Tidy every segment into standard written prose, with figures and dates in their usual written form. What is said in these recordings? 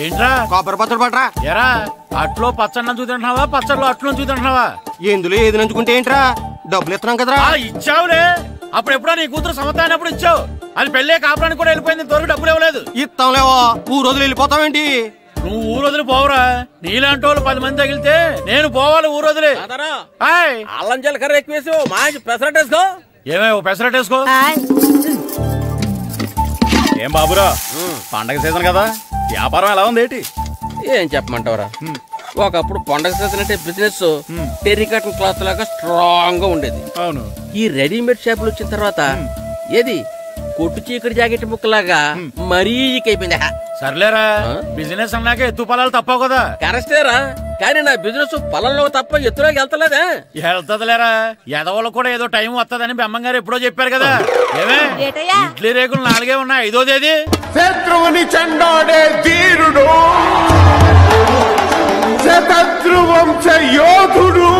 ఏంట్రా కొబ్బరి పచ్చడి పట్రా. ఎరా అట్లో పచ్చడి చూద్దాంటున్నావా, పచ్చడిలో అట్లు చూద్దాంటున్నావా? ఎందులో ఏది నంచుకుంటే ఏంట్రా, డబ్బులు ఇస్తున్నాం కదరా. ఇచ్చావులే, అప్పుడు ఎప్పుడో నీ కూతురు సమత అయినప్పుడు ఇచ్చావు. అది పెళ్ళే కాపురానికి కూడా వెళ్ళిపోయింది, ఇంతవరకు డబ్బులు ఇవ్వలేదు. ఇస్తాంలేవా, ఊరు వదిలి వెళ్ళిపోతావేంటి? నువ్వు ఊరు వదిలి పోవురా, నీలాంటి వాళ్ళు 10 మంది తగిలితే నేను పోవాలి ఊరు వదిలి. అల్లం జీలకర్ర ఎక్కువ వేసి మంచి పెసరట్ వేసుకో. ఏమే పెసరట్ వేసుకో. ఏం బాబురా, పండగ సీజన్ కదా, వ్యాపారం ఎలా ఉంది ఏంటి? ఏం చెప్పమంటావురా, ఒకప్పుడు పండగ సీజన్ అంటే బిజినెస్ టెర్రికాటన్ క్లాత్ లాగా స్ట్రాంగ్ గా ఉండేది. అవును, ఈ రెడీమేడ్ షాపులు వచ్చిన తర్వాత ఏది కొట్టు చీకటి జాకెట్ ముక్కలాగా మరీ అయిపోయింది. సర్లేరా, బిజినెస్ అన్నాక ఎత్తు పొలాలు తప్పవు కదా. కరెక్టేరా, కానీ నా బిజినెస్ పొలంలో తప్ప ఎత్తులోకి వెళ్తలేదా? వెళ్తదిలేరా, ఎదవలు కూడా ఏదో టైం వస్తుందని బెమ్మంగారు ఎప్పుడో చెప్పారు కదా. ఏమే ఇడ్లీ రేకులు 4 ఉన్నాయి, 5వ తేదీ. శత్రువుని చెండాడే ధీరుడు, శతద్రు వంశ యోధుడు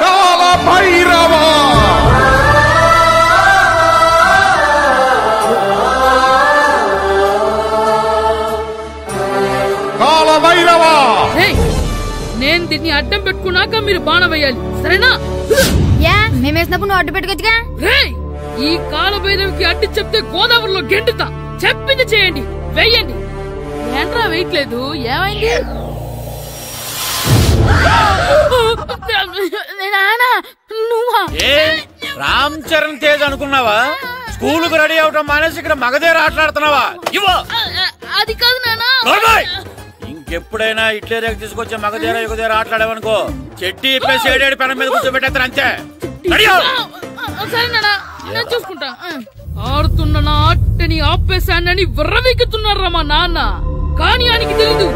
కాల భైరవ. నేను దీన్ని అడ్డం పెట్టుకున్నాక మీరు బాణ వేయాలి, సరేనా? మేమేసినప్పుడు నువ్వు అడ్డు పెట్టుకోవచ్చుగా. ఈ కాలభైరవికి అడ్డు చెప్తే గోదావరిలో గెంటుతా. చెప్పింది చేయండి, వెయ్యండి. ఏంట్రా వేయట్లేదు, ఏమైంది? రామ్ చరణ్ తేజ్ అనుకున్నావా? స్కూలుకు రెడీ అవటం మానేసి ఇక్కడ మగధేర ఆటలాడుతున్నావా? అది కాదు నానా. ఇంకెప్పుడైనా ఇట్లే రేపు తీసుకొచ్చే మగధేర యుగధేర ఆటలాడేవనుకో, చెట్టి ఇప్పేసి 7 పెనం మీద కూర్చోబెట్టేస్తారు అంతే. సరే నానా, నేను చూసుకుంటా. ఆడుతున్న నా ఆటని ఆపేశానని విర్రవీగుతున్నారా మా నాన్న. కానీ ఆయనకి తెలీదు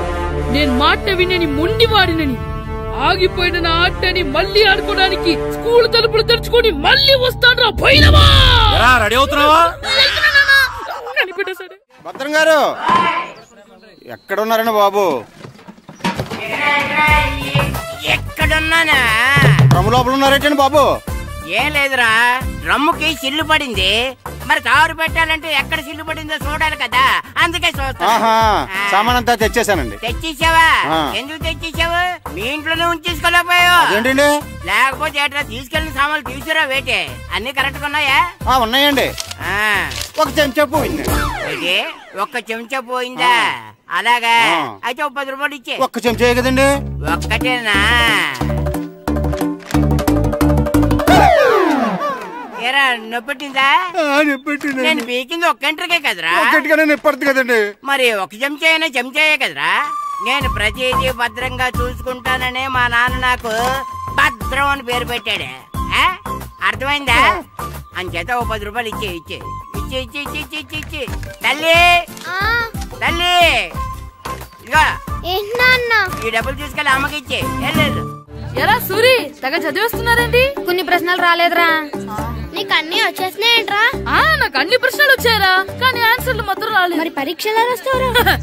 నేను మాట వినని మొండివాడినని. ఆగిపోయిన నా ఆటని మళ్ళీ ఆడుకోవడానికి స్కూల్ తలుపులు తెరుచుకొని మళ్ళీ వస్తాడ్రా భైరవా. రెడీ అవుతున్నావా? భద్రం గారు ఎక్కడున్నారండి బాబు? ఎక్కడున్నానా? డ్రమ్ము లోపల ఉన్నారేంటండి బాబు? ఏం లేదురా, డ్రమ్ముకి సిల్లు పడింది. మరి కారు పెట్టాలంటే ఎక్కడ సిల్లు పడిందో చూడాలి కదా, అందుకే చూస్తా. సామాన్ అంతా తెచ్చేసానండి. తెచ్చేసావా? ఎందుకు తెచ్చేసావు? మీ ఇంట్లోనే ఉంచేసుకోలేకపోయావు. ఏంటండి? లేకపోతే ఎట్లా తీసుకెళ్లిన సామాన్లు తీసుకురా వేటే. అన్ని కరెక్ట్ గా ఉన్నాయా? ఉన్నాయండి. ఒక చెంచా పోయింది. ఒక్క చెంచా పోయిందా? అలాగా, అయితే 10 రూపాయలు ఇచ్చే. ఒక్క చెంచా కదండి? ఒక్కటేనా? ఏరా నొప్పెట్టిందా? నేను పీకింది ఒక్క గంటకే కదరా. కదండి. మరి ఒక చెంచాయే కదరా. నేను ప్రతిదీ భద్రంగా చూసుకుంటాననే మా నాన్న నాకు భద్రం అని పేరు పెట్టాడు. అర్థమైందా? అంచేత 10 రూపాయలు ఇచ్చే ఇచ్చే ఇచ్చే ఇచ్చే ఇచ్చే ఇచ్చే ఇచ్చే. తల్లి తల్లి, ఇదిగో ఈ డబ్బులు తీసుకెళ్ళి అమ్మకి ఇచ్చే. ఎలా సూరి తెగ చదివేస్తున్నారండి? కొన్ని ప్రశ్నలు రాలేదురా. నీకు అన్ని వచ్చేసినాయంట్రా? నాకు అన్ని ప్రశ్నలు వచ్చాయరా, కానీ ఆన్సర్లు మాత్రం రాలేదు. మరి పరీక్షలు రాస్తావురా?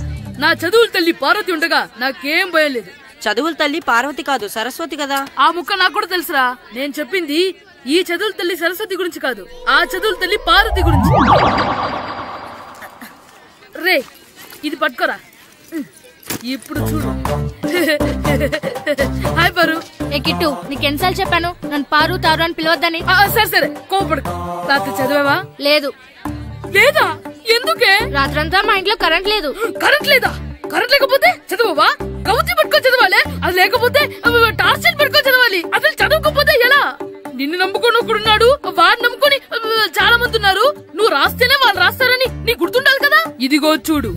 నా చదువుల తల్లి పార్వతి ఉండగా నాకేం భయం లేదు. చదువుల తల్లి పార్వతి కాదు, సరస్వతి కదా. ఆ ముక్క నాకు కూడా తెలుసురా. నేను చెప్పింది ఈ చదువుల తల్లి సరస్వతి గురించి కాదు, ఆ చదువుల తల్లి పార్వతి గురించి. రే ఇది పట్టుకోరా, ఇప్పుడు చూడు. హాయ్ పారు. ఏ కిట్టు, నీకెన్నిసార్లు చెప్పాను నన్ను పారు తారు అని పిలవద్దని? సరే సరే, కోపడుకో. రాత్రి చదివావా? లేదు. లేదా? ఎందుకే? రాత్రంతా మా ఇంట్లో కరెంట్ లేదు. కరెంట్ లేదా? కరెంట్ లేకపోతే చదవవా? కవిత పట్టుకొని చదవాలి, అది లేకపోతే టార్చ్ పట్టుకొని చదవాలి. అసలు చదవకపోతే ఎలా? నిన్ను నమ్ముకొని ఒకడున్నాడు, వాడిని నమ్ముకొని చాలా మంది ఉన్నారు. నువ్వు రాస్తేనే వాళ్ళు రాస్తారని నీకు గుర్తుండాలి కదా. ఇదిగో చూడు,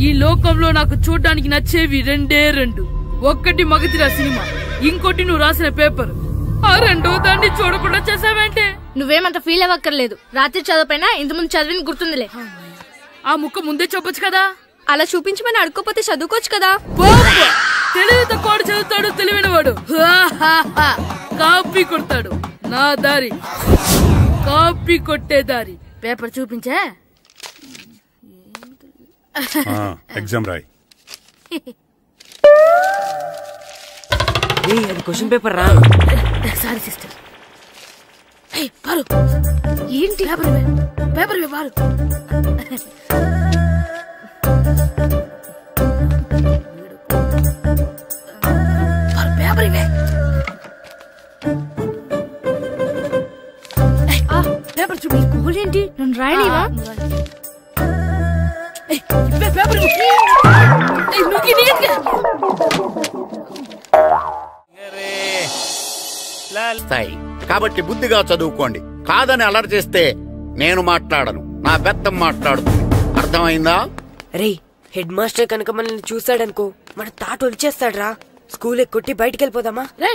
ఈ లోకంలో నాకు చూడ్డానికి నచ్చేవి 2. ఒక్కటి మగధిర సినిమా, ఇంకోటి నువ్వు రాసిన పేపర్. ఆ 2వ దాన్ని చూడకుండా చేసావేంటే? నువ్వేమంత ఫీల్ అవ్వక్కర్లేదు. రాత్రి చదవపోయినా ఇంతకుముందు చదివిన గుర్తుందిలే. ఆ ముక్క ముందే చెప్పొచ్చు కదా. అలా చూపించమని అడుక్కోపోతే చదువుకోవచ్చు కదా. తెలివి తక్కువ చదువుతాడు, తెలివైన వాడు కాపీ కొడతాడు. నా దారి కాపీ కొట్టే దారి. పేపర్ చూపించే. ఎగ్జామ్ రాయి. అది క్వశ్చన్ పేపర్ రా. Sorry sister. పారు, ఏంటి పేపర్ పారు? పేపర్ ఇవే. పేపర్ చూపి. ఏంటి నన్ను రాయనివా? పేపర్ కాబట్టి బుద్ధిగా చదువుకోండి. కాదని అలర్ చేస్తే నేను మాట్లాడను, నా బెత్తం మాట్లాడుతుంది. అర్థమైందా? రే హెడ్ మాస్టర్ కనుక మనల్ని చూసాడనుకో మన తాట వచ్చేస్తాడ్రా. స్కూల్ ఎక్కొట్టి బయటికి వెళ్ళిపోదామా? రే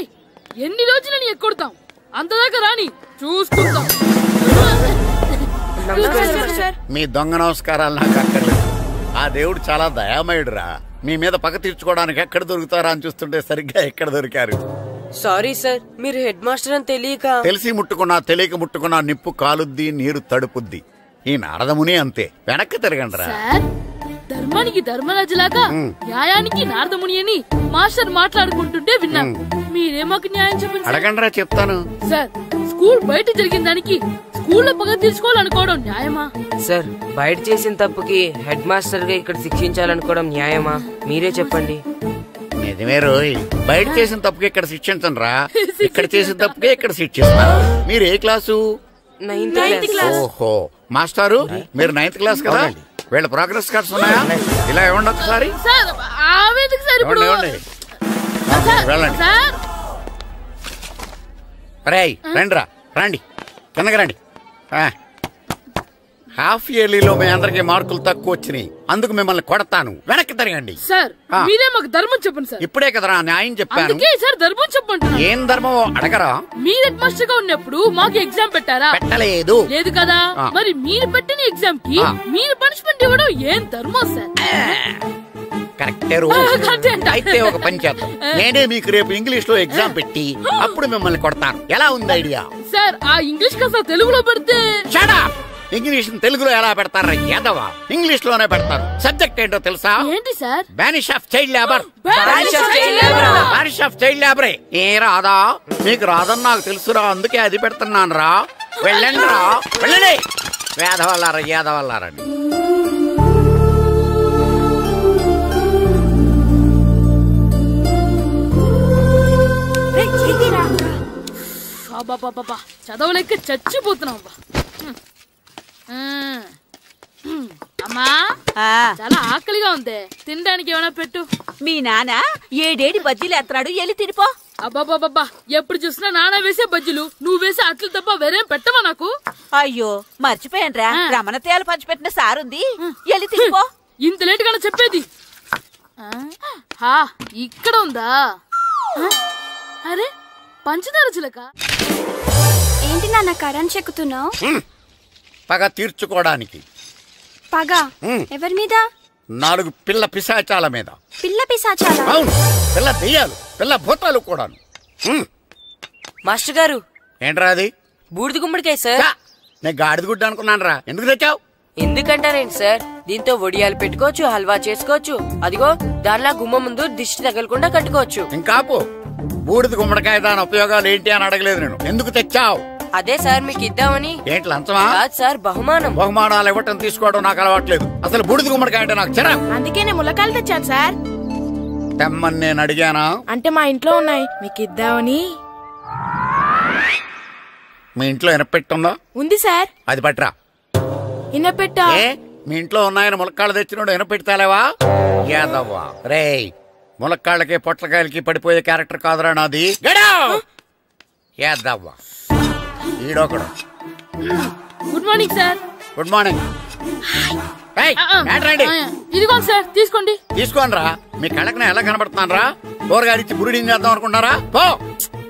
ఎన్ని రోజులని ఎక్కొడతాం, అంతదాకా రాని చూసుకుంటాం. మీ దొంగ నమస్కారాలు నాకు అక్కర్లేదు. ఆ దేవుడు చాలా దయామయుడురా. మీ మీద పగ తీర్చుకోవడానికి ఎక్కడ దొరుకుతారా అని చూస్తుంటే సరిగ్గా ఎక్కడ దొరికారు. సారీ సార్, మీరు హెడ్ మాస్టర్ అని తెలియక. తెలిసి ముట్టుకున్నా తెలియక ముట్టుకున్నా నిప్పు కాలుద్ది, నీరు తడుపుద్ది. ఈ నారదముని అంతే. వెనక్కి తిరగండిరా. ధర్మానికి ధర్మరాజులాగా న్యాయానికి నారదముని అని మాస్టర్ మాట్లాడుకుంటుంటే విన్నాం. మీరే మాకు న్యాయం చెప్పండి. అడగండిరా, చెప్తాను. సార్ స్కూల్ బయట జరిగిన దానికి స్కూల్లో పగ తీర్చుకోవాలనుకోవడం న్యాయమా? సార్ బయట చేసిన తప్పుకి హెడ్ మాస్టర్ గా ఇక్కడ శిక్షించాలనుకోవడం న్యాయమా? మీరే చెప్పండి. నిజమే రోయ్, బయట చేసిన తప్పుకి ఇక్కడ శిక్షించను రా. ఇక్కడ చేసిన తప్పుకే ఇక్కడ శిక్షిస్తాను. మీరు ఏ క్లాసు? 9th class. ఓహో మాస్టారు, మీరు 9th క్లాస్ కదా? వీళ్ళ ప్రోగ్రెస్ కార్డ్స్ ఉన్నాయా? ఇలా ఇవ్వండి ఒకసారి. వెళ్ళండి. రేయ్ రండిరా, రండి కిందకి రండి. హాఫ్ ఇయర్లీలో మీ అందరికి మార్కులు తక్కువ వచ్చినాయి, అందుకు మిమ్మల్ని కొడతాను. వెనక్కి తిరగండి. సార్ మీరే మాకు ధర్మం చెప్పండి సార్. ఇప్పుడే కదరా న్యాయం చెప్పాను. సార్ ధర్మం చెప్పండి. ఏం ధర్మం అడగరా? మీరు హెడ్ మాస్టర్ గా ఉన్నప్పుడు మాకు ఎగ్జామ్ పెట్టారా? పెట్టలేదు. లేదు కదా. మరి మీరు పెట్టిన ఎగ్జామ్ కి మీరు పనిష్మెంట్ ఇవ్వడం ఏం ధర్మం సార్? కరెక్టే. అయితే ఒక పని చేద్దాం, నేనే మీకు రేపు ఇంగ్లీష్ లో ఎగ్జామ్ పెట్టి అప్పుడు మిమ్మల్ని కొడతాను. ఎలా ఉంది ఐడియా? సార్ ఆ ఇంగ్లీష్ కాస్త తెలుగులో పెడితే. ఇంగ్లీష్ తెలుగులో ఎలా పెడతారా యాదవా? ఇంగ్లీష్ లోనే పెడతారు. సబ్జెక్ట్ ఏంటో తెలుసా? ఏంటి sir? Banish of child labour. Banish of child లేబరే. ఏ రాదా? మీకు రాదని నాకు తెలుసురా, అందుకే అది పెడుతున్నాను రా. వెళ్ళండి రా, వెళ్ళండి. వేదవల్లారా యాదవల్లారండి. చదవలేక చచ్చిపోతున్నాం. అమ్మా చాలా ఆకలిగా ఉంది, తినడానికి ఏమైనా పెట్టు. మీ నాన్న 7 బజ్జీలు ఎత్తాడు, వెళ్ళి తినిపో. అబ్బాబాబా ఎప్పుడు చూసినా నాన్న వేసే బజ్జీలు, నువ్వు వేసే అట్లు తప్ప వేరేం పెట్టవా నాకు? అయ్యో మర్చిపోయానురా, రమణ తేలు పంచిపెట్టిన సారుంది, వెళ్ళి తినిపో. ఇంత లేట్ గా చెప్పేది. ఇక్కడ ఉందా? అరే పంచదార చిలక. ఏంటి నాన్న కరెంట్ చెక్కుతున్నావు? పగ తీర్చుకోవడానికి. పగ ఎవరి మీద? 4 పిల్ల పిశాచాల మీద. పిల్ల పిశాచాల? అవును, పిల్ల దెయ్యాలు, పిల్ల భూతాలు కూడా. మాస్టర్ గారు ఏంట్రా అది? బూడిద గుమ్మడికాయ సార్. నేను గాడిద గుడ్డ అనుకున్నాను రా. ఎందుకు తెచ్చావు? ఎందుకంటారేంటి సార్, దీంతో వడియాలు పెట్టుకోవచ్చు, హల్వా చేసుకోవచ్చు. అదిగో దానిలా గుమ్మ ముందు దిష్టి తగలకుండా కట్టుకోవచ్చు. ఇంకాపు బూడిద గుమ్మడికాయ దాని ఉపయోగాలు ఏంటి అని అడగలేదు నేను. ఎందుకు తెచ్చావు? అదే సార్ మీకు ఇద్దామని. ఏంటి లంచమా? కాదు సార్, బహుమానం. బహుమానాలు ఇవ్వటం తీసుకోవడం నాకు అలవాట్లేదు. అసలు బూడిద గుమ్మడికాయ అంటే నాకు చిరా. అందుకే నేను ములకాయలు తెచ్చాను సార్. తెమ్మని నేను అడిగానా? అంటే మా ఇంట్లో ఉన్నాయి, మీకు ఇద్దామని. మీ ఇంట్లో ఎనపెట్టుందా? ఉంది సార్. అది పట్రా. ఇనపెట్టా? మీ ఇంట్లో ఉన్నాయని ములక్కాళ్ళు తెచ్చినోడు ఎనపెట్టాలేవా? యాదవ్వా రేయ్, ములక్కాళ్ళకి పొట్లకాయలకి పడిపోయే క్యారెక్టర్ కాదురా నాది. యాదవ్వా ఈడొకడు. Good morning sir. Good morning. ఇదిగోండి సార్, తీసుకోండి. తీసుకోండి రా. మీ కళ్ళకి నేను ఎలా కనబడుతున్నాను రా? కూరగాయలిచ్చి బురిడింగ్ చేద్దాం అనుకుంటారా? పో.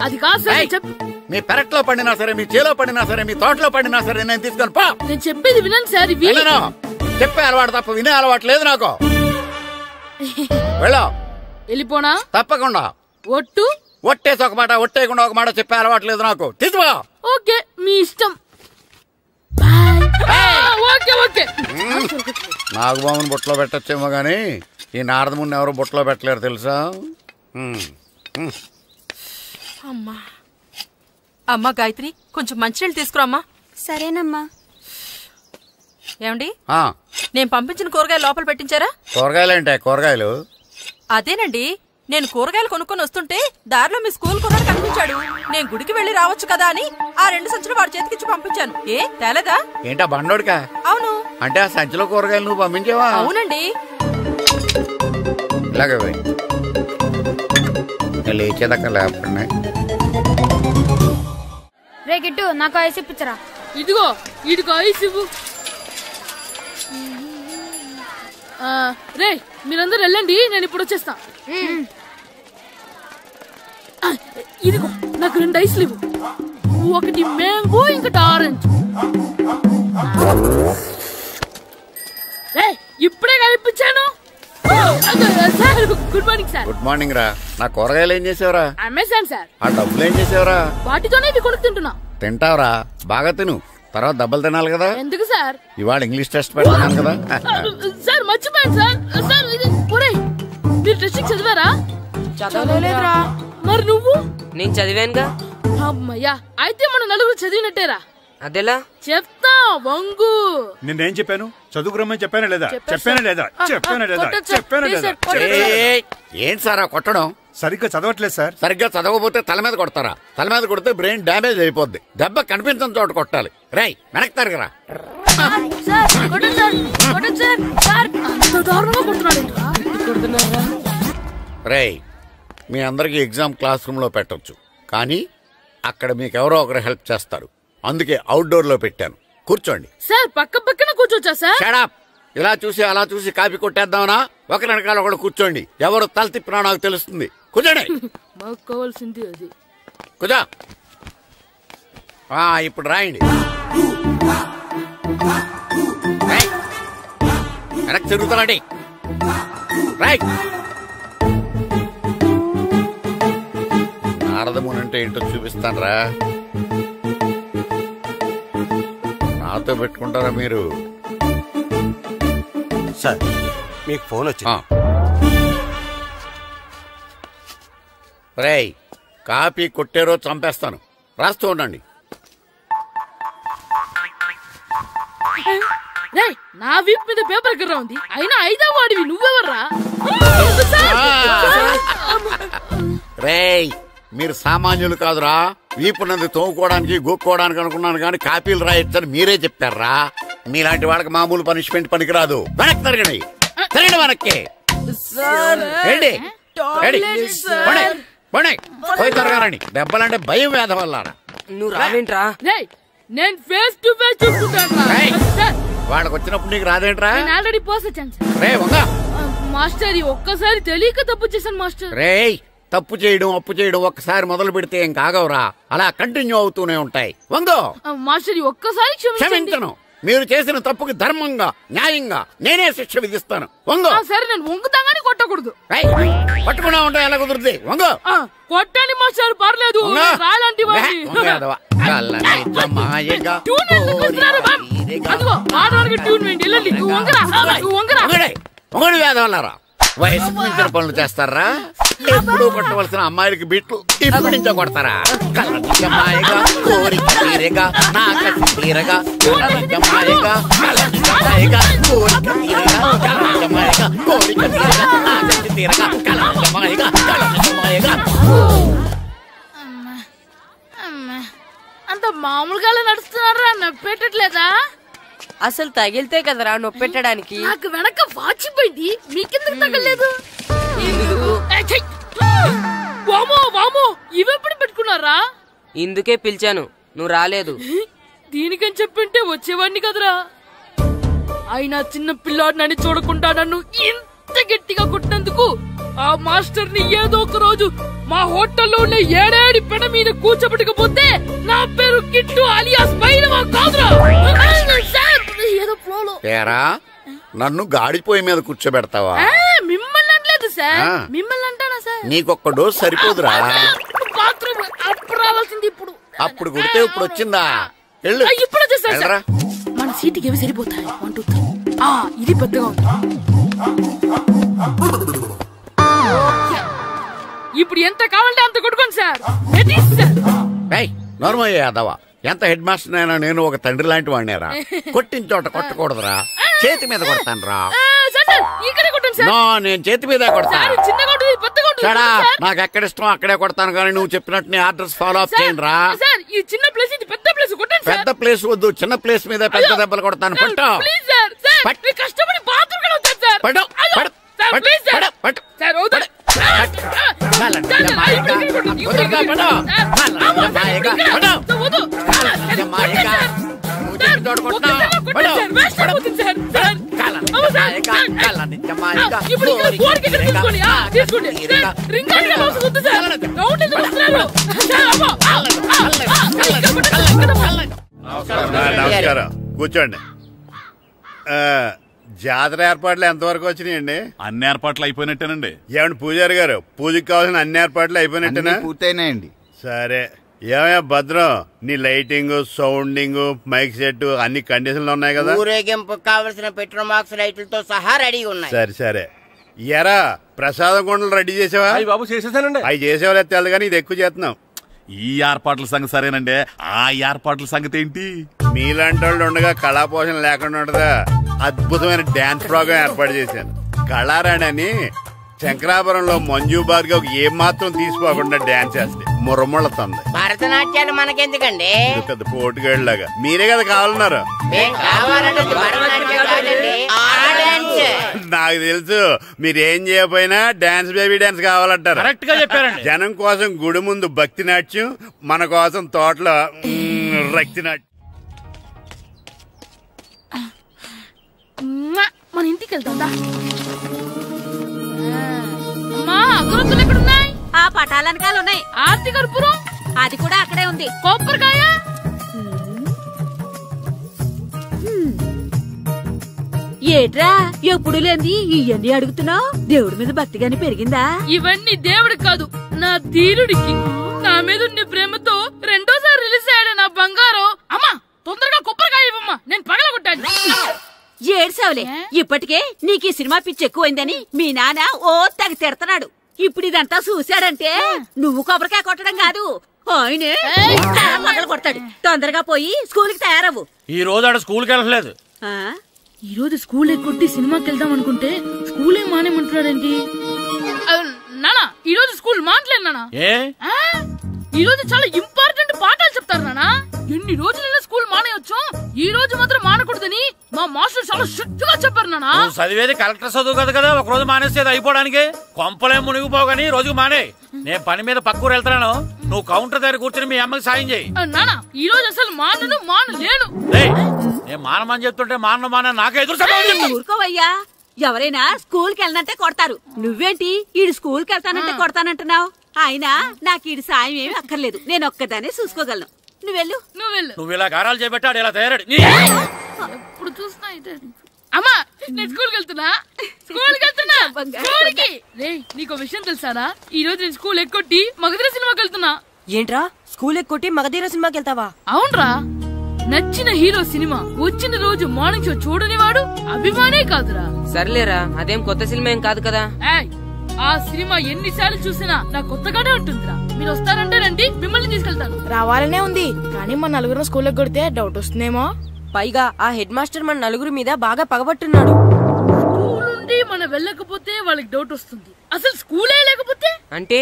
అది కాదు సార్. మీ పెరట్లో పండినా సరే, మీ చేలో పండినా సరే, మీ తోటలో పండినా సరే నేను తీసుకొని పో. నేను చెప్పేది వినండి సార్. చెప్పే అలవాటు తప్ప వినే అలవాటు లేదు నాకు. వెళ్ళో. వెళ్ళిపోనా? తప్పకుండా. ఒట్టు? ఒట్టేసి ఒక మాట, ఒట్టేయకుండా ఒక మాట చెప్పే అలవాటు లేదు నాకు. తీసుకో. ఓకే మీ ఇష్టం. నాగబాబుని బొట్లో పెట్టచ్చేమో గాని ఈ నారదముని ఎవరు బొట్లో పెట్టలేరు తెలుసా? అమ్మా అమ్మా గాయత్రి, కొంచెం మంచినీళ్ళు తీసుకురామ్మా. సరేనమ్మా. ఏమండి ఆ, నేను పంపించిన కూరగాయలు లోపల పెట్టించారా? కూరగాయలేంటే కూరగాయలు? అదేనండి, నేను కూరగాయలు కొనుక్కొని వస్తుంటే దారిలో మీ స్కూల్ కుర్రాడు కనిపించాడు. నేను గుడికి వెళ్లి రావచ్చు కదా అని ఆ 2 సంచులు వాడి చేతికిచ్చి పంపించాను. ఏ తేలేదా? ఏంటా బండోడికా? అవును. అంటే ఆ సంచిలో కూరగాయలు నువ్వు పంపించావా? అవునండి. ఇలాగే పోయి లేచేదాకా లేకపోతే. రే గిట్టు నాకు ఐస్ ఇప్పించరా. ఇదిగో ఇదిగో ఐస్ ఇవ్వు. రే మీరందరూ వెళ్ళండి, నేను ఇప్పుడు వచ్చేస్తా. ఇదిగో నాకు 2 ఐస్లు ఇవ్వు. ఒకటి మ్యాంగో, ఇంకటి ఆరెంజ్. రే ఇప్పుడే కనిపించాను. Sir good morning sir. Good morning రా. నా కూరగాయలు ఏం చేసావురా? Amazon sir. ఆ డబ్బులు ఏం చేసావురా? వాటితోనే ఇది కొనుక్కు తింటున్నా. తింటావురా, బాగా తిను, తర్వాత దెబ్బలు తినాలి కదా. ఎందుకు సార్? ఇవాళ ఇంగ్లీష్ టెస్ట్ పెడతాను కదా. సార్ మర్చిపోయాను సార్. సార్ ఇది ఒరేయ్, మీరు టెస్టింగ్ చదివారా? చదవలేదురా. మరి నువ్వు? నేను చదివానుగా. అమ్మయ్యా, అయితే మన నలుగురు చదివినట్టేరా. అదెలా? చెప్తా వంగు. నిన్నేం చెప్పాను? చదువుకురమ్మని చెప్పానా లేదా? చెప్పానా లేదా? చెప్పానా లేదా? చెప్పానా లేదా? ఏంటి సార్ ఆ కొట్టడం? సరిగ్గా చదవట్లేదు సార్. సరిగ్గా చదవకపోతే తల మీద కొడతారా? తల మీద కొడితే బ్రెయిన్ డ్యామేజ్ అయిపోద్ది. దెబ్బ కనిపించని చోట కొట్టాలి. రేయ్ వెనక్కి తరగరా. రేయ్ మీ అందరికి ఎగ్జామ్ క్లాస్ రూమ్ లో పెట్టొచ్చు, కానీ అక్కడ మీకు ఎవరో ఒకరు హెల్ప్ చేస్తారు. అందుకే అవుట్డోర్ లో పెట్టాను. కూర్చోండి. సార్ పక్క పక్కన కూర్చోచ్చా సార్? Shut up. ఇలా చూసి అలా చూసి కాపీ కొట్టేద్దామనా? ఒకరి వెనకాల ఒకడు కూర్చోండి. ఎవరు తల తిప్పినా నాకు తెలుస్తుంది. కూర్చోండి. మాకు కావాల్సింది అది. కూర్చో. ఇప్పుడు రాయండి. వెనక్కి తిరుగుతానండి. రాయ్. నారదముని అంటే ఏంటో చూపిస్తాను రా. నాతో పెట్టుకుంటారా మీరు? సార్ మీకు ఫోన్ వచ్చింది. రేయ్ కాపీ కొట్టేరో చంపేస్తాను. రాస్తూ ఉండండి. రేయ్ నా వీప్ మీద పేపర్ కర్ర ఉంది, అయినా 5వ వాడివి నువ్వెవర్రా? రేయ్ మీరు సామాన్యులు కాదురా. వీపున్నది తోముకోవడానికి గోక్కోవడానికి అనుకున్నాను, కానీ కాపీలు రాయొచ్చని మీరే చెప్పారా. మీలాంటి వాళ్ళకి మామూలు పనిష్మెంట్ పనికిరాదు. వెనక్కి తిరగండి. తిరగండి వెనక్కి. పోయి తిరగారండి. దెబ్బలంటే భయం వేద వల్ల. నువ్వు రావేంట్రా? నేను ఫేస్ టు ఫేస్ చూసుకుంటాను. వాళ్ళకి వచ్చినప్పుడు నీకు రాదేంట్రా? నేను ఆల్రెడీ పోస్ వచ్చాను రే వంగ. మాస్టర్ ఒక్కసారి తెలియక తప్పు చేశాను మాస్టర్. రేయ్ తప్పు చేయడం అప్పు చేయడం ఒక్కసారి మొదలు పెడితే ఏం కాగవరా, అలా కంటిన్యూ అవుతూనే ఉంటాయి. వంగో. మాస్టర్ ఒక్కసారి క్షమించను. మీరు చేసిన తప్పుకి ధర్మంగా న్యాయంగా నేనే శిక్ష విధిస్తాను. వంగో. సరే నేను వంగుతాగాని కొట్టకూడదు. పట్టుకున్నా ఉంటా ఎలా కుదురుతుంది? వంగో. కొట్టండి మాస్టర్ పర్లేదు. రాలాంటి మొగడు వేదవల్లారా. వయసుకు మించిన పనులు చేస్తారా? ఎప్పుడు కొట్టవలసిన అమ్మాయిలకి బిట్లు ఇప్పుడు నుంచో కొడతారా? కలనిజమాయగా కోరిక తీరగా నా కసి తీరగా కలనిజమాయగా కలనిజమాయగా కోరిక తీరగా కలనిజమాయగా కోరిక తీరగా నా కసి తీరగా కలనిజమాయగా కలనిజమాయగా. అంత మామూలుగా నడుస్తున్నారా? నొప్పెట్టట్లేదా? అసలు తగిలితే కదరా నొప్పెట్టడానికి. నాకు వెనక వాచిపోయింది, మీకెందుకు తగలేదు? వామో వామో ఇవెప్పుడు పెట్టుకున్నారా? ఇందుకే పిలిచాను, నువ్వు రాలేదు. దీనికని చెప్పింటే వచ్చేవాడిని కదరా. అయినా చిన్న పిల్లాడినని చూడకుండా నన్ను ఇంత గట్టిగా కొట్టినందుకు ఆ మాస్టర్ ని ఏదో ఒక రోజు మా హోటల్లో ఉన్న 7 పెడ మీద కూర్చోబెట్టకపోతే నా పేరు కిట్టు అలియాస్ బైరవా కాదురా. ఏదో ఫ్లోలో నన్ను గాడిపోయి మీద కూర్చోబెడతావా? మిమ్మల్ని అనలేదు సార్, మిమ్మల్ని అంటానా సార్? నీకొక్క డోస్ సరిపోదురా. బాత్రూమ్ అప్పుడు రావాల్సింది ఇప్పుడు. అప్పుడు కొడితే ఇప్పుడు వచ్చిందా? ఇప్పుడు వచ్చేసా. మన సీటుకి ఏవి సరిపోతాయి? 1 2 3. ఇది పెద్దగా ఉంది. ఇప్పుడు ఎంత కావాలంటే అంత కొట్టుకోండి సార్. నోర్మయ్య యాదవా, ఎంత హెడ్ మాస్టర్ అయినా నేను ఒక తండ్రి లాంటి వాడినేరా. కొట్టిన చోట కొట్టకూడదురా, చేతి మీద కొడతాను రా. నేను చేతి మీద కొడతాను. నాకు ఎక్కడ ఇష్టం అక్కడే కొడతాను, కానీ నువ్వు చెప్పినట్టు నీ ఆర్డర్స్ ఫాలో అప్ చేయండి రా. పెద్ద ప్లేస్ వద్దు, చిన్న ప్లేస్ మీద పెద్ద దెబ్బలు కొడతాను. పట్టు నమస్కారం, కూర్చోండి. జాతర ఏర్పాట్లు ఎంతవరకు వచ్చినాయండి? అన్ని ఏర్పాట్లు అయిపోయినట్టేనండి. ఏమండి పూజారి గారు, పూజకి కావాల్సిన అన్ని ఏర్పాట్లు అయిపోయినట్టేనా? పూర్తయినాయండి. సరే, ఏమయ్యా భద్రం, నీ లైటింగ్, సౌండింగ్, మైక్ సెట్ అన్ని కండిషన్లు ఉన్నాయి కదా? ఊరేగింపు కావలసిన పెట్రోల్ మార్క్స్ లైట్లతో సహా రెడీ ఉన్నాయి. సరే ఎరా ప్రసాదం కొండలు రెడీ చేసావా? బాబు చేసేసానండి. అవి చేసేవాళ్ళు తెలదు కానీ ఇది ఎక్కువ చేస్తున్నాం. ఈ ఏర్పాట్ల సంగతి సరేనండి, ఆ ఏర్పాట్ల సంగతి ఏంటి? మీలాంటి వాళ్ళు ఉండగా కళాపోషణ లేకుండా ఉండదా? అద్భుతమైన డాన్స్ ప్రోగ్రాం ఏర్పాటు చేశాను. కళారాణి అని శంకరాపురంలో మంజు భార్గవ్ ఏం మాత్రం తీసుకోకుండా డాన్స్ చేస్తే మురముళ్ళతుంది. భరతనాట్యాలు మనకెందుకండి? పెద్ద పోటుగాళ్ళలాగా మీరే కదా కావాలన్నారు. నాకు తెలుసు, మీరేం చేయకపోయినా డాన్స్ బేబీ డాన్స్ కావాలంటారు. కరెక్ట్ గా చెప్పారండి. జనం కోసం గుడి ముందు భక్తి నాట్యం, మన కోసం తోటలో రక్తి నాట్యం. మన ఇంటికి వెళ్తుందా? అమ్మా, అగరొత్తులు ఎక్కడున్నాయి? ఆ పటాలనకాలు ఉన్నాయి. ఆర్తి కర్పూరం అది కూడా అక్కడే ఉంది. కొబ్బరికాయ ఏట్రా ఎప్పుడు లేని ఇవన్నీ అడుగుతున్నావు? దేవుడి మీద భక్తి గాని పెరిగిందా? ఇవన్నీ దేవుడికి కాదు, నా ధీరుడికి. నా మీద ఉండే ప్రేమతో రెండోసారి రిలీజ్ అయ్యాడు నా బంగారం. అమ్మా, తొందరగా కొబ్బరికాయ ఇవ్వమ్మా, నేను పగలగొట్టాను. ఏడ్సావులే, ఇప్పటికే నీకు ఈ సినిమా పిచ్చి ఎక్కువైందని మీ నాన్న ఓ తెగ తిడతాడు. ఇప్పుడు ఇదంతా చూశాడంటే నువ్వు కొబ్బరికాయ కొట్టడం కాదు, ఆయనే పగలు కొడతాడు. తొందరగా పోయి స్కూల్ కి తయారవు. ఈ రోజు ఆడ స్కూల్కి వెళ్ళలేదు. ఈ రోజు స్కూల్ ఎక్కొట్టి సినిమాకి వెళ్దాం అనుకుంటే స్కూల్ ఏం మానేమంటున్నాడేంటి? నానా, ఈ రోజు స్కూల్ మానట్లేదు నానా. ఈ రోజు చాలా ఇంపార్టెంట్ పాఠాలు చెప్తారు నానా. ఎన్ని రోజులైనా స్కూల్ మానేయొచ్చు, ఈ రోజు మాత్రం మానకూడదని మా మాస్టర్ చాలా స్ట్రిక్ట్ గా చెప్పారు నానా. చదివేది కలెక్టర్ చదువు కదా కదా, ఒక రోజు మానేసేది అయిపోవడానికి. కొంపలే మునిగిపోగాని రోజుకు మానే. నేను పని మీద పక్కూరు వెళ్తాను, నువ్వు కౌంటర్ దగ్గర కూర్చొని మీ అమ్మకి సాయం చేయి. నానా, ఈ రోజు అసలు మానలేను. నేను మానమని చెప్తుంటే మాన నాకే ఎదురు. ఊరుకోవయ్యా, ఎవరైనా స్కూల్ కి వెళ్ళనంటే కొడతారు. నువ్వేంటి ఈడు స్కూల్ కి వెళ్తానంటే కొడతానంటున్నావు? అయినా నాకు ఈడు సాయం ఏమి అక్కర్లేదు, నేను ఒక్కదానే చూసుకోగలను. నువ్వెళ్ళు. నువ్వు ఇలా గారాలు చేపెట్టాడు, ఇలా తయారాడు. ఎప్పుడు చూసినా అమ్మా, నేను స్కూల్కి వెళ్తున్నా. నీకు విషయం తెలుసారా? ఈ రోజు నేను స్కూల్ ఎక్కొట్టి మగధీర సినిమాకి వెళ్తున్నా. ఏంట్రా, స్కూల్ ఎక్కొట్టి మగధీర సినిమాకి వెళ్తావా? అవునరా, నచ్చిన హీరో సినిమా వచ్చిన రోజు మార్నింగ్ షో చూడని వాడు అభిమానే కాదురా. సర్లేరా, అదేం కొత్త సినిమా ఏం కాదు కదా. ఆ సినిమా ఎన్నిసార్లు చూసినా నాకు కొత్తగానే ఉంటుందిరా. మీరు వస్తారంటే రండి, మిమ్మల్ని తీసుకెళ్తాను. రావాలనే ఉంది, కానీ మన నలుగురు స్కూల్ కొడితే డౌట్ వస్తుందేమో. పైగా ఆ హెడ్ మాస్టర్ మన నలుగురు మీద బాగా పగబట్టున్నాడు. స్కూల్ నుండి మనం వెళ్ళకపోతే వాళ్ళకి డౌట్ వస్తుంది. అసలు స్కూలే లేకపోతే అంటే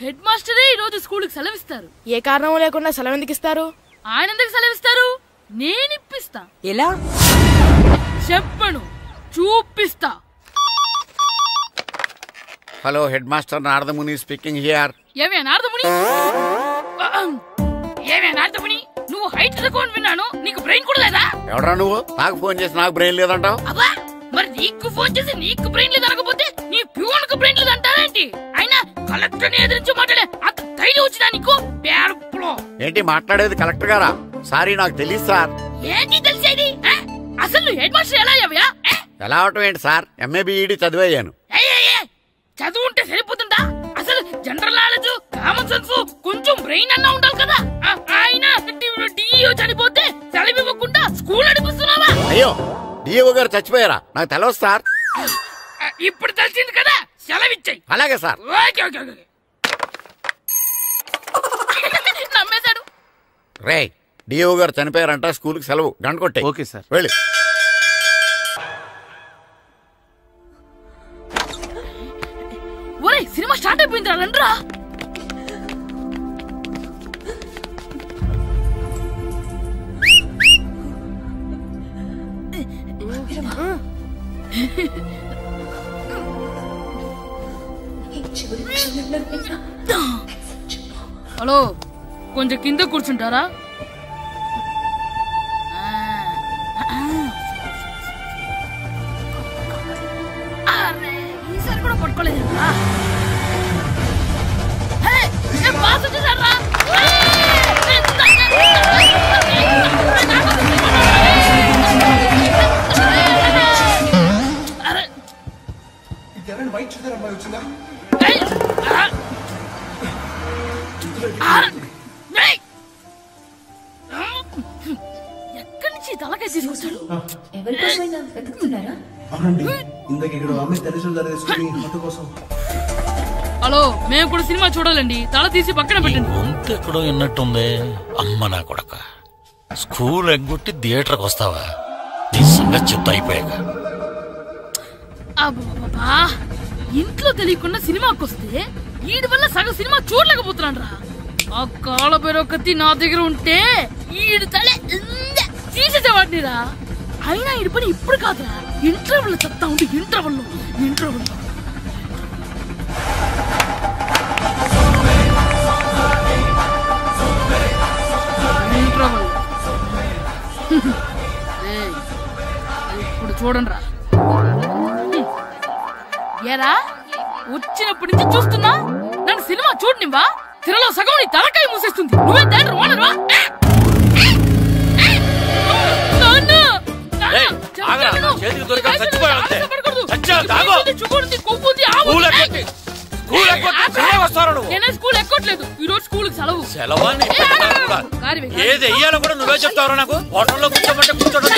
హెడ్ మాస్టరే ఈ రోజు స్కూల్ కి సెలవిస్తారు. ఏ కారణం లేకుండా సెలవు ఎందుకు ఇస్తారు? ఆయన ఎందుకు సెలవిస్తారు? నేను ఇప్పిస్తా. ఎలా చెప్పను, చూపిస్తా. Hello, head master Naradamuni speaking here. ఏమే నారదముని, నువ్వు హైట్ తక్కువ విన్నాను, నీకు బ్రెయిన్ కూడా లేదా? ఎవడా నువ్వు? నాకు ఫోన్ చేసి నాకు బ్రెయిన్ లేదంటావు? అబ్బా, మరి నీకు ఫోన్ చేసి నీకు బ్రెయిన్ లేదనకపోతే నీ ప్యూన్ కు బ్రెయిన్ లేదంటారేంటి? అయినా కలెక్టర్ ని ఎదిరించి మాట్లాడే అంత ధైర్యం వచ్చినా నీకు? ఏంటి మాట్లాడేది? కలెక్టర్ గారా? సారీ, నాకు తెలియదు సార్. ఏంటి తెలిసేది? అసలు నువ్వు హెడ్ మాస్టర్ ఎలా అయ్యావా? ఎలా అవటం ఏంటి సార్, ఎంఏ బిఈడి చదివయ్యాను. చదువు ఉంటే సరిపోతుందా? అసలు జనరల్ నాలెడ్జ్, కామన్ సెన్స్, కొంచెం బ్రెయిన్ అన్నా ఉండాలి కదా. ఆయన డిఇఓ చనిపోతే సెలవు ఇవ్వకుండా స్కూల్ నడిపిస్తున్నావా? అయ్యో, డిఇఓ గారు చచ్చిపోయారా? నాకు తెలియదు సార్. ఇప్పుడు తెలిసింది కదా, సెలవు ఇచ్చాయి. అలాగే సార్. నమ్మేశాడు. రే, డిఓ గారు చనిపోయారంట, స్కూల్కి సెలవు. గంట కొట్టే. Okay sir. వెళ్ళి. ఒరేయ్ సినిమా స్టార్ట్ అయిపోయింది రండ్రా. హలో, కొంచెం కింద కూర్చుంటారా? ఈసారి కూడా పట్టుకోలేదు. ఎక్కడి నుంచి తలకాయ తీసుకొచ్చాడు? హలో, మేము కూడా సినిమా చూడాలండి. తల తీసి పక్కన పెట్టండి. ఎక్కడో విన్నట్టుంది. అమ్మ నా కొడక, స్కూల్ ఎగ్గొట్టి థియేటర్కి వస్తావా? నీ సంగతి చెప్తా అయిపోయాక. అబ్బా, ఇంట్లో తెలియకుండా సినిమాకి వస్తే వీడి వల్ల సగం సినిమా చూడలేకపోతున్నాను రా. ఆ కాళ్ళ బెరొకతి నా దగ్గర ఉంటే ఈడు తలే తీసేసేవాడిని రా. అయినా ఈడి పని ఇప్పుడు కాదురా, ఇంటర్వెల్ చెప్తా ఉంటే ఇంటర్వెల్ ఇప్పుడు చూడండి రా. ఏరా, వచ్చినప్పటి నుంచి చూస్తున్నా నన్ను సినిమా చూడనివ్వా? తిరలో సగం నీ తలకాయ మూసేస్తుంది. నువ్వే థియేటర్ ఓనర్వా? స్కూల్ ఎక్కట్లేదు. ఈ రోజు స్కూల్ సెలవు. ఏది వెయ్యాలో కూడా నువ్వే చెప్తావు. నాకు హోటల్లో కూర్చోమంటే కూర్చోడం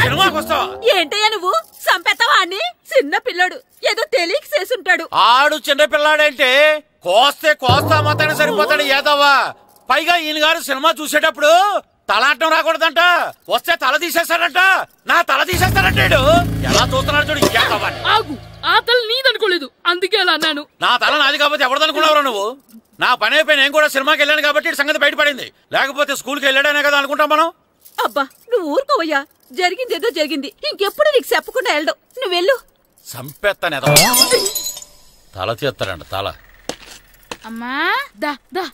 సినిమాకి వస్తావా? ఏంటయ్యా నువ్వు సంపెత్తవా అని? చిన్న పిల్లడు ఏదో తెలియక చేసుంటాడు. ఆడు చిన్న పిల్లాడంటే కోస్తే కోస్తా మాత్రమే సరిపోతాడు ఏదవ్వా. పైగా ఈయన గారు సినిమా చూసేటప్పుడు తలాటం రాకూడదంట. వస్తే తల తీసేస్తాడంట. నా తల తీసేస్తాడంటాడు. ఎలా చూస్తున్నాడు చూడు. ఇంకేదవ్వా? ఆ తల నీదనుకోలేదు, అందుకే అలా అన్నాను. నా తల నాది కాబట్టి ఎవరిదనుకున్నావురా నువ్వు? నా పని అయిపోయి నేను కూడా సినిమాకి వెళ్ళాను కాబట్టి సంగతి బయటపడింది. లేకపోతే స్కూల్కి వెళ్ళాడనే కదా అనుకుంటాం మనం. అబ్బా నువ్వు ఊరుకోవయ్యా. జరిగిందేదో జరిగింది. ఇంకెప్పుడు నీకు చెప్పకుండా వెళ్ళడం. నువ్వు వెళ్ళు. సంపెత్తాను ఎదో తల తీస్తాడంట. తల అమ్మా దా దా.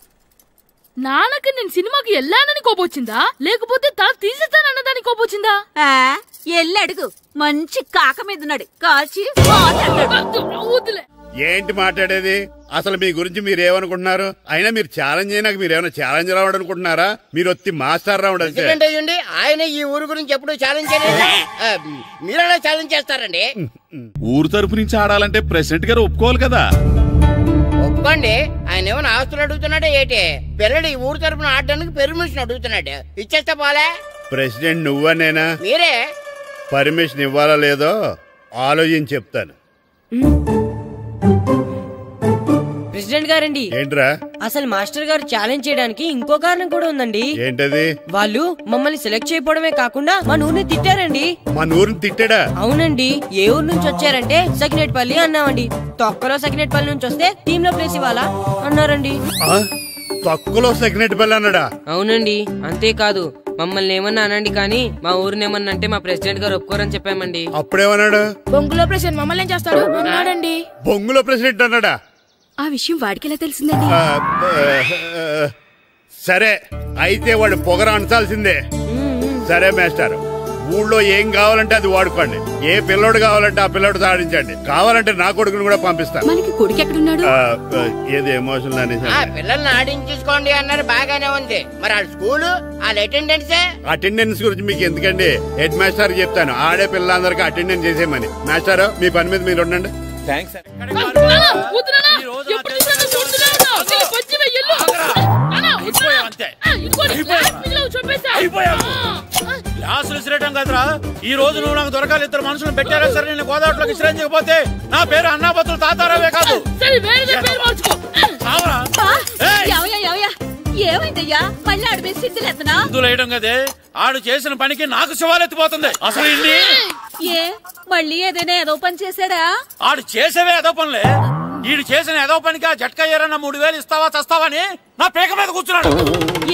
నాన్నకి నేను సినిమాకి వెళ్ళానని కోపొచ్చిందా, లేకపోతే తల తీసేస్తానన్నదాని కోపొచ్చిందా? ఎల్లి అడుగు. మంచి కాక మీద ఉన్నాడు. కాల్చి ఏంటి మాట్లాడేది? అసలు మీ గురించి మీరేమనుకుంటున్నారు? అయినా మీరు ఛాలెంజ్ అయినాక మీరేమైనా ఛాలెంజ్ రావడం అనుకుంటున్నారా? మీరు వచ్చి మాస్టర్ రావడం. ఆయన ఈ ఊరు గురించి ఎప్పుడు ఛాలెంజ్ చేయలేదు. మీరెలా ఛాలెంజ్ చేస్తారండి? ఊరు తరపు నుంచి ఆడాలంటే ప్రెసిడెంట్ గారు ఒప్పుకోవాలి కదా. ఒప్పుకోండి. ఆయన ఏమైనా ఆస్తులు అడుగుతున్నాడే ఏంటి? పిల్లడు ఈ ఊరు తరపున ఆడడానికి పెర్మిషన్ అడుగుతున్నాడు. ఇచ్చేస్తే పోలే. ప్రెసిడెంట్ నువ్వా నేనా? మీరే. పర్మిషన్ ఇవ్వాలా లేదో ఆలోచించి చెప్తాను. ప్రెసిడెంట్ గారండి. ఏంట్రా? అసలు మాస్టర్ గారు ఛాలెంజ్ చేయడానికి ఇంకో కారణం కూడా ఉందండి. ఏంటది? వాళ్ళు మమ్మల్ని సెలెక్ట్ చేయకపోవడమే కాకుండా మా ఊరిని తిట్టారండి. మా ఊరిని తిట్టాడా? అవునండి. ఏ ఊరు నుంచి వచ్చారంటే సకినేట్పల్లి అన్నామండి. తొక్కలో సకినేట్పల్లి నుంచి వస్తే టీమ్ లో ప్లేస్ ఇవ్వాలా అన్నారండి. తొక్కలో సకినేట్పల్లి అన్నాడా? అవునండి. అంతేకాదు మమ్మల్ని ఏమన్నా అనండి కానీ మా ఊరిని ఏమన్నా అంటే మా ప్రెసిడెంట్ గారు ఒప్పుకోరని చెప్పామండి. అప్పుడేమన్నాడు? బొంగులో ప్రెసిడెంట్ మమ్మల్ని ఏం చేస్తాడు అన్నాడండి. బొంగులో ప్రెసిడెంట్ అన్నాడా? ఆ విషయం వాడికి ఎలా తెలిసిందండి? సరే అయితే వాడు పొగర అంచాల్సిందే. సరే మాస్టర్, ఊళ్ళో ఏం కావాలంటే అది వాడుకోండి. ఏ పిల్లోడు కావాలంటే ఆ పిల్లోడు సాధించండి. కావాలంటే నా కొడుకుని కూడా పంపిస్తాను. మనకి కొడుకు ఎక్కడున్నాడు? ఏది ఎమోషనల్ అనేసి పిల్లల్ని ఆడించేసుకోండి అన్నారు. బాగానే ఉంది. మరి ఆ స్కూల్ వాళ్ళ అటెండెన్స్ గురించి మీకు ఎందుకండి? హెడ్ మాస్టర్ చెప్తాను. ఆడే పిల్లలందరికీ అటెండెన్స్ చేసేయమని. మాస్టర్ మీ పని మీద మీరు ఉండండి. థ్యాంక్స్. గ్లాసులు విసిరేయటం కదరా. ఈ రోజు నువ్వు నాకు దొరకాలి. ఇద్దరు మనుషులు పెట్టారా సరే, నేను గోదావరిలోకి విసిరించకపోతే నా పేరు అన్నాపత్రులు తాతారావే కాదు. ఏమైందయ్యా మళ్ళీ ఆడిపోయి సిద్ధులు ఎత్తనా వేయడం కదే ఆడు చేసిన పనికి నాకు శివాలెత్తిపోతుంది అసలు ఇన్ని ఏ మళ్ళీ ఏదైనా ఏదో పని చేశాడా ఆడు చేసేవే ఏదో పనులే ఈడు చేసిన ఏదో పనికి ఆ జట్కా ఏరన్న 3000 ఇస్తావా చస్తావని నా పేక మీద కూర్చున్నాడు.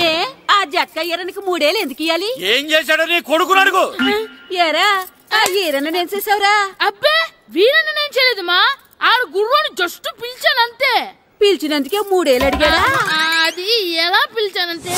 ఏ ఆ జట్కా ఈరనికి 3 ఎందుకు ఇయ్యాలి? ఏం చేశాడో నీ కొడుకుని అడుగు. ఏరా ఆ ఈరన్న నేను చేసావురా? అబ్బే వీరన్న నేను చేయలేదమ్మా, ఆడు గుర్రాన్ని జస్ట్ పిలిచానంతే. పిలిచినందుకే 3 అడిగాడా? అది ఎలా పిలిచానంటే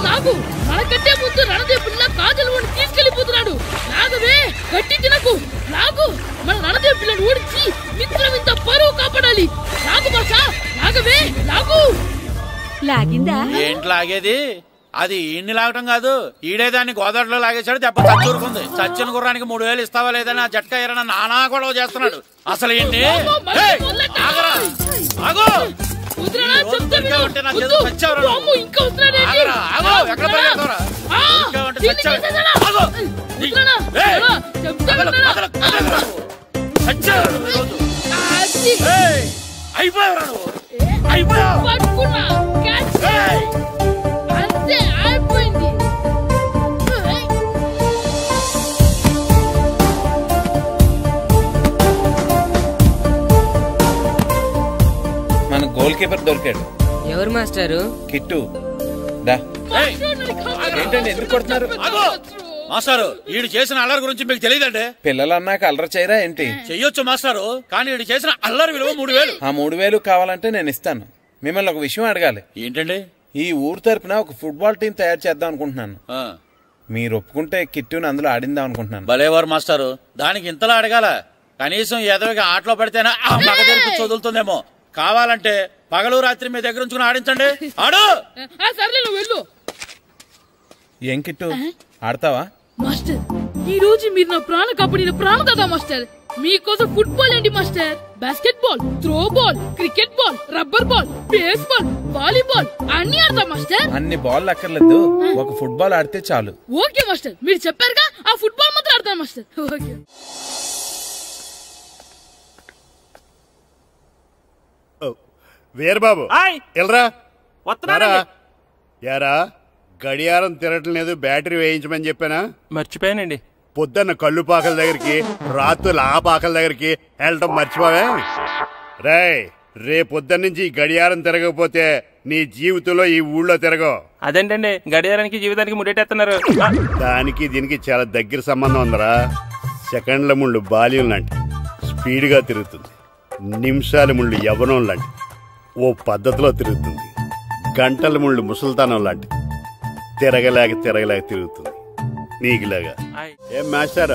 నాకు మనకంటే ముందు రణదేవుడిలా కాజలవాడిని తీసుకెళ్లిపోతున్నాడు. నాగవే గట్టి తినకు, నాగు మన రణదేవు పిల్లని ఓడించి మిత్రం ఇంత పరువు కాపాడాలి. నాగు బాషా, నాగవే నాగు. లాగిందా? ఏంటి లాగేది? అది ఈయన్ని లాగటం కాదు, ఈడే దాన్ని గోదావరిలో లాగేశాడు. దెబ్బ చచ్చూరుకుంది. చచ్చిన గుర్రానికి 3000 ఇస్తావా లేదని ఆ జట్కా ఏరన్నా నానా గొడవ చేస్తున్నాడు. అసలు ఏంటి? మన గోల్ కీపర్ దొరికాడు. ఎవరు మాస్టారు? కిట్టు. ఏంటండి ఎందుకు కొడుతున్నారు? మాస్టారు ఈడు చేసిన అల్లరి గురించి మీకు తెలియదండి. పిల్లలు అన్నాక అల్లరి చేయరా ఏంటి? చెయ్యొచ్చు మాస్టారు, కానీ ఈడు చేసిన అల్లరి విలువ 3000. ఆ 3000 కావాలంటే నేను ఇస్తాను. మిమ్మల్ని ఒక విషయం అడగాలి. ఏంటండి? ఈ ఊరు తరపున ఒక ఫుట్బాల్ టీం తయారు చేద్దాం అనుకుంటున్నాను. మీరు ఒప్పుకుంటే కిట్టుని అందులో ఆడిందాం అనుకుంటున్నాను. భలేవారు మాస్టారు, దానికి ఇంతలా అడగాల? కనీసం ఏదోగా ఆటలో పడితేనా ఆ మగ తెరిపి చదువుతుందేమో. కావాలంటే పగలు రాత్రి మీ దగ్గర ఉంచుకుని ఆడించండి. ఆడు. సర్లే నువ్వు వెళ్ళు. ఏం కిట్టు ఆడతావా? మాస్టర్ ఈ రోజు మీరు నా ప్రాణ కాపాడిన ప్రాణదాత మాస్టర్. మీకోసం ఫుట్బాల్ ఏంటి master, basket ball, throw ball, cricket ball, rubber ball, base ball, volleyball అన్ని ఆడతా మాస్టర్. అన్ని బాల్ అక్కర్లేదు, ఒక ఫుట్బాల్ ఆడితే చాలు. ఓకే మాస్టర్, మీరు చెప్పారుగా ఆ ఫుట్బాల్ మాత్రం ఆడతాను మాస్టర్. ఓకే. వీరబాబు ఎల్రా యారా, గడియారం తిరగటం లేదు, బ్యాటరీ వేయించమని చెప్పానా? మర్చిపోయానండి. పొద్దున్న కళ్ళు పాకల దగ్గరికి, రాత్రులు ఆ పాకల దగ్గరికి వెళ్ళటం మర్చిపోవే? రేపొద్దున్న నుంచి ఈ గడియారం తిరగకపోతే నీ జీవితంలో ఈ ఊళ్ళో తిరగవు. అదేంటండి గడియారానికి జీవితానికి ముడేటేస్తున్నారు? దానికి దీనికి చాలా దగ్గర సంబంధం ఉందరా. సెకండ్ల ముళ్ళు బాల్యం లాంటి స్పీడ్గా తిరుగుతుంది, నిమిషాల ముళ్ళు యవ్వనం లాంటి ఓ పద్ధతిలో తిరుగుతుంది, గంటల ముళ్ళు ముసల్తానం లాంటి తిరగలేక తిరుగుతుంది నీకులాగా. ఏం మాస్టర్,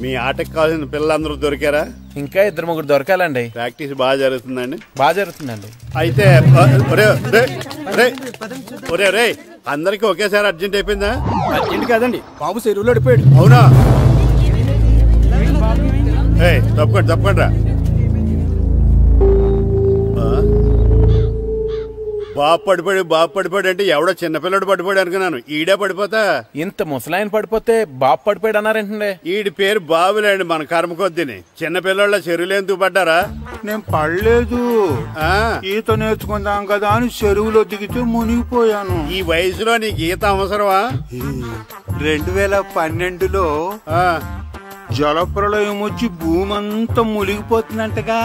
మీ ఆటకు కావాల్సిన పిల్లలందరూ దొరికారా? ఇంకా 2-3 దొరకాలండి. ప్రాక్టీస్ బాగా జరుగుతుందండి? బాగా జరుగుతుందండి. అయితే రే అందరికి ఒకేసారి అర్జెంట్ అయిపోయిందా? అర్జెంట్ కాదండి, బాబు చెరువులో పడిపోయాడు. అవునా? తప్పకుండా రా. బాబు పడిపోయాడు అంటే ఎవడో చిన్నపిల్లడు పడిపోయాడు అనుకున్నాను. ఈడే పడిపోతా. ఇంత ముసలాయన పడిపోతే బాబు పడిపోయాడు అన్నారేంటండి? ఈడి పేరు బాబులేండి, మన కర్మ కొద్దిని. చిన్నపిల్లల చెరువులు ఎందుకు పడ్డారా? నేను పడలేదు, ఈత నేర్చుకుందాం కదా అని చెరువులో దిగితే మునిగిపోయాను. ఈ వయసులో నీకు ఈత అవసరమా? 2012లో జలప్రలయం వచ్చి భూమి అంతా మునిగిపోతుందంటగా.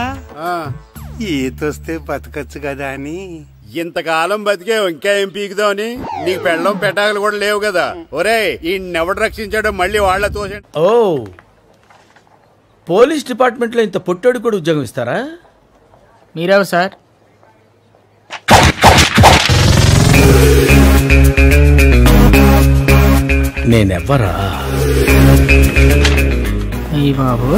ఈత వస్తే బతకచ్చు కదా అని. ఇంతకాలం బతికే ఇంకా ఏం పీకుదామని? నీకు పెళ్ళం పెట్టాకలు కూడా లేవు కదా. ఒరే ఈయనెవడు రక్షించాడో మళ్ళీ వాళ్ళ తోసండి. ఓ, పోలీస్ డిపార్ట్మెంట్ లో ఇంత పొట్టోడు కూడా ఉద్యోగం ఇస్తారా? మీరెవరు సార్? నేనెవ్వరా? ఈ బాబు